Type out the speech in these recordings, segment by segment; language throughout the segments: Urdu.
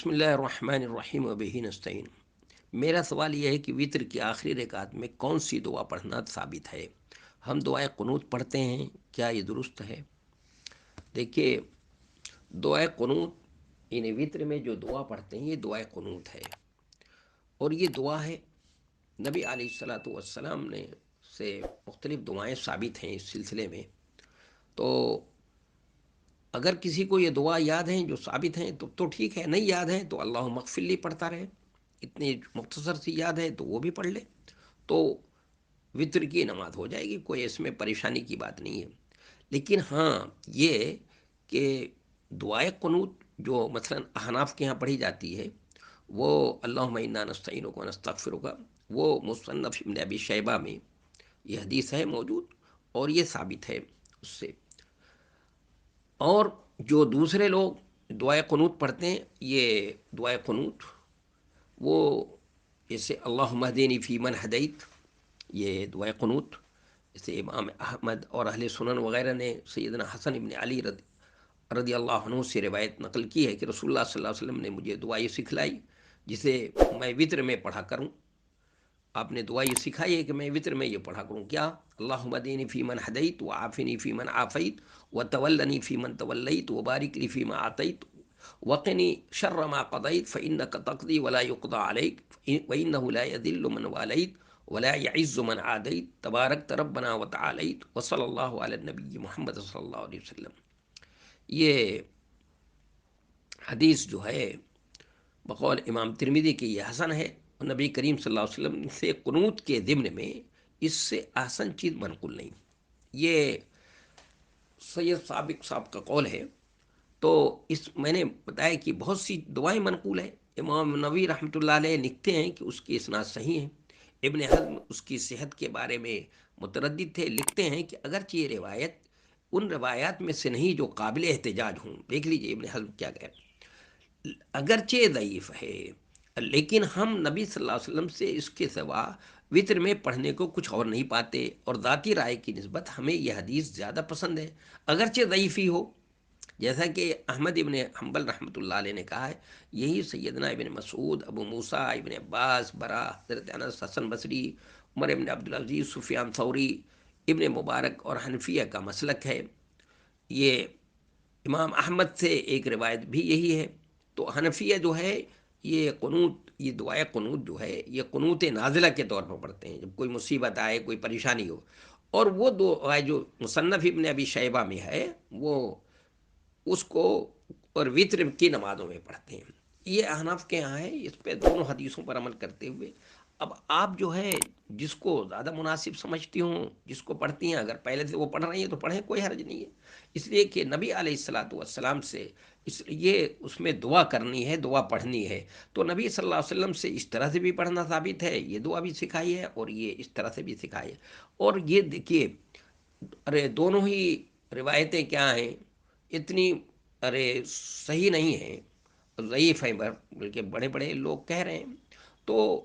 بسم اللہ الرحمن الرحیم وبہ نستعین۔ میرا سوال یہ ہے کہ وطر کی آخری رکعت میں کون سی دعا پڑھنا ثابت ہے؟ ہم دعائے قنوت پڑھتے ہیں، کیا یہ درست ہے؟ دیکھیے، دعائے قنوت یعنی وطر میں جو دعا پڑھتے ہیں یہ دعائے قنوت ہے، اور یہ دعا ہے نبی علیہ الصلاۃ والسلام نے سے مختلف دعائیں ثابت ہیں اس سلسلے میں۔ تو اگر کسی کو یہ دعا یاد ہیں جو ثابت ہیں تو ٹھیک ہے، نہیں یاد ہیں تو اللہم اغفر لی پڑھتا رہے، اتنی مختصر سی یاد ہے تو وہ بھی پڑھ لے، تو وطر کی نماز ہو جائے گی، کوئی اس میں پریشانی کی بات نہیں ہے۔ لیکن ہاں یہ کہ دعائے قنوت جو مثلا احناف کے ہاں پڑھی جاتی ہے، وہ اللہم انا نستعینک و نستغفرک، وہ مصنف ابن ابی شیبہ میں یہ حدیث ہے موجود، اور یہ ثابت ہے اس سے۔ اور جو دوسرے لوگ دعائے قنوت پڑھتے ہیں، یہ دعائے قنوت وہ جیسے اللہم اہدنی فی من ہدیت، یہ دعائے قنوت جیسے امام احمد اور اہل سنن وغیرہ نے سیدنا حسن ابن علی رضی اللہ عنہ سے روایت نقل کی ہے کہ رسول اللہ صلی اللہ علیہ وسلم نے مجھے دعا یہ سکھلائی جسے میں وطر میں پڑھا کروں۔ آپ نے دعا یہ سکھائی ہے کہ میں وطر میں یہ پڑھا کروں، کیا؟ اللہم اہدنی فی من ہدیت وعافنی فی من عافیت وتولنی فی من تولیت وبارک لی فی ما اعطیت وقنی شر ما قضیت فانک تقضی ولا یقضى علیک وانہ لا یذل من والیت ولا یعز من عادیت تبارکت ربنا وتعالیت وصلی اللہ علی النبی محمد صلی اللہ علیہ وسلم۔ یہ حدیث جو ہے بقول امام ترمذی کی یہ حسن ہے، اور نبی کریم صلی اللہ علیہ وسلم سے قنوت کے ضمن میں اس سے احسن چیز منقول نہیں۔ یہ سید سابق صاحب کا قول ہے۔ تو اس میں نے بتایا کہ بہت سی دعائیں منقول ہیں، امام نووی رحمۃ اللہ علیہ لکھتے ہیں کہ اس کی اسناد صحیح ہے، ابن حزم اس کی صحت کے بارے میں متردد تھے، لکھتے ہیں کہ اگرچہ یہ روایت ان روایات میں سے نہیں جو قابل احتجاج ہوں، دیکھ لیجئے ابن حزم کیا کہتے، اگرچہ ضعیف ہے لیکن ہم نبی صلی اللہ علیہ وسلم سے اس کے سوا وطر میں پڑھنے کو کچھ اور نہیں پاتے، اور ذاتی رائے کی نسبت ہمیں یہ حدیث زیادہ پسند ہے اگرچہ ضعیفی ہو۔ جیسا کہ احمد ابن حنبل رحمۃ اللہ علیہ نے کہا ہے، یہی سیدنا ابن مسعود، ابو موسیٰ، ابن عباس، برا، حضرت انس، حسن بصری، عمر ابن عبدالعزیز، سفیان ثوری، ابن مبارک اور حنفیہ کا مسلک ہے۔ یہ امام احمد سے ایک روایت بھی یہی ہے۔ تو حنفیہ جو ہے یہ قنوت، یہ دعائے قنوت جو ہے یہ قنوت نازلہ کے طور پر پڑھتے ہیں جب کوئی مصیبت آئے، کوئی پریشانی ہو، اور وہ دعائے جو مصنف ابن ابی شیبہ میں ہے وہ اس کو اور وطر کی نمازوں میں پڑھتے ہیں۔ یہ احناف کے یہاں ہے، اس پہ دونوں حدیثوں پر عمل کرتے ہوئے اب آپ جو ہے جس کو زیادہ مناسب سمجھتی ہوں، جس کو پڑھتی ہیں، اگر پہلے سے وہ پڑھ رہی ہیں تو پڑھیں، کوئی حرج نہیں ہے، اس لیے کہ نبی علیہ الصلاۃ والسلام سے اس لیے اس میں دعا کرنی ہے، دعا پڑھنی ہے، تو نبی صلی اللہ علیہ وسلم سے اس طرح سے بھی پڑھنا ثابت ہے، یہ دعا بھی سکھائی ہے اور یہ اس طرح سے بھی سکھائی ہے۔ اور یہ دیکھیے، ارے دونوں ہی روایتیں کیا ہیں، اتنی ارے صحیح نہیں ہیں، ضعیف ہیں، بلکہ بڑے بڑے لوگ کہہ رہے ہیں۔ تو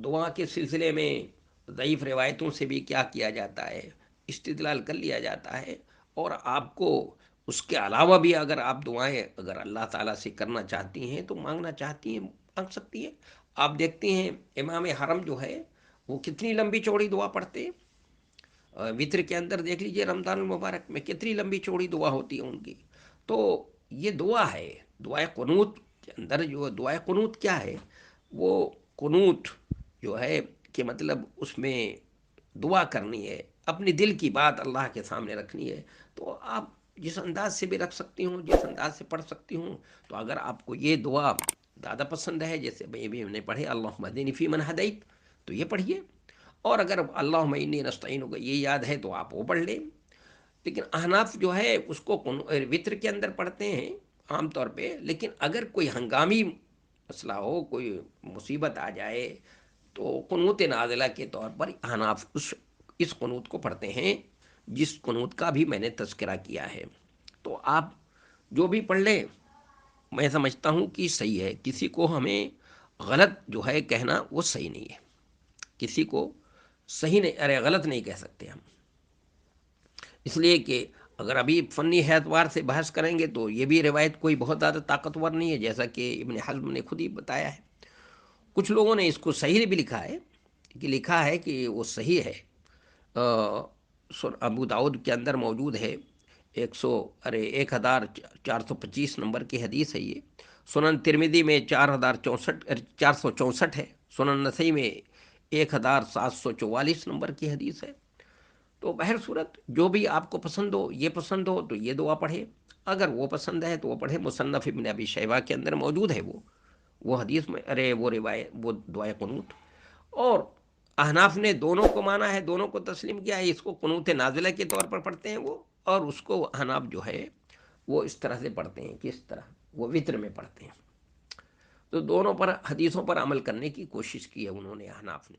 دعا کے سلسلے میں ضعیف روایتوں سے بھی کیا کیا جاتا ہے، استدلال کر لیا جاتا ہے، اور آپ کو اس کے علاوہ بھی اگر آپ دعائیں اگر اللہ تعالیٰ سے کرنا چاہتی ہیں تو مانگنا چاہتی ہیں، مانگ سکتی ہیں۔ آپ دیکھتے ہیں امام حرم جو ہے وہ کتنی لمبی چوڑی دعا پڑھتے ہیں، وطر کے اندر دیکھ لیجئے رمضان المبارک میں کتنی لمبی چوڑی دعا ہوتی ہے ان کی۔ تو یہ دعا ہے دعائے قنوت کے اندر، جو دعائے قنوت کیا ہے، وہ قنوت جو ہے کہ مطلب اس میں دعا کرنی ہے، اپنی دل کی بات اللہ کے سامنے رکھنی ہے، تو آپ جس انداز سے بھی رکھ سکتی ہوں، جس انداز سے پڑھ سکتی ہوں۔ تو اگر آپ کو یہ دعا زیادہ پسند ہے، جیسے میں بھی ہم نے پڑھے اللہم اہدنی فی من ہدیت، تو یہ پڑھیے، اور اگر اللہم انی نستعینک یہ یاد ہے تو آپ وہ پڑھ لیں۔ لیکن احناف جو ہے اس کو وطر کے اندر پڑھتے ہیں عام طور پہ، لیکن اگر کوئی ہنگامی مسئلہ ہو، کوئی مصیبت آ جائے، تو قنوت نازلہ کے طور پر احناف اس قنوت کو پڑھتے ہیں، جس قنوت کا بھی میں نے تذکرہ کیا ہے۔ تو آپ جو بھی پڑھ لیں، میں سمجھتا ہوں کہ صحیح ہے، کسی کو ہمیں غلط جو ہے کہنا وہ صحیح نہیں ہے، کسی کو صحیح نہیں، ارے غلط نہیں کہہ سکتے ہم، اس لیے کہ اگر ابھی فنی اعتبار سے بحث کریں گے تو یہ بھی روایت کوئی بہت زیادہ طاقتور نہیں ہے، جیسا کہ ابن حزم نے خود ہی بتایا ہے۔ کچھ لوگوں نے اس کو صحیح بھی لکھا ہے، کہ لکھا ہے کہ وہ صحیح ہے۔ ابو داؤد کے اندر موجود ہے، 1425 نمبر کی حدیث ہے یہ۔ سنن ترمذی میں 464 ہے، سنن نسائی میں 1744 نمبر کی حدیث ہے۔ تو بہر صورت جو بھی آپ کو پسند ہو، یہ پسند ہو تو یہ دعا پڑھے، اگر وہ پسند ہے تو وہ پڑھے۔ مصنف ابن ابی شیبہ کے اندر موجود ہے وہ حدیث میں، وہ روایت، وہ دعائے قنوت۔ اور احناف نے دونوں کو مانا ہے، دونوں کو تسلیم کیا ہے۔ اس کو قنوت نازلہ کے طور پر پڑھتے ہیں وہ، اور اس کو احناف جو ہے وہ اس طرح سے پڑھتے ہیں، کس طرح، وہ وطر میں پڑھتے ہیں۔ تو دونوں پر حدیثوں پر عمل کرنے کی کوشش کی ہے انہوں نے، احناف نے۔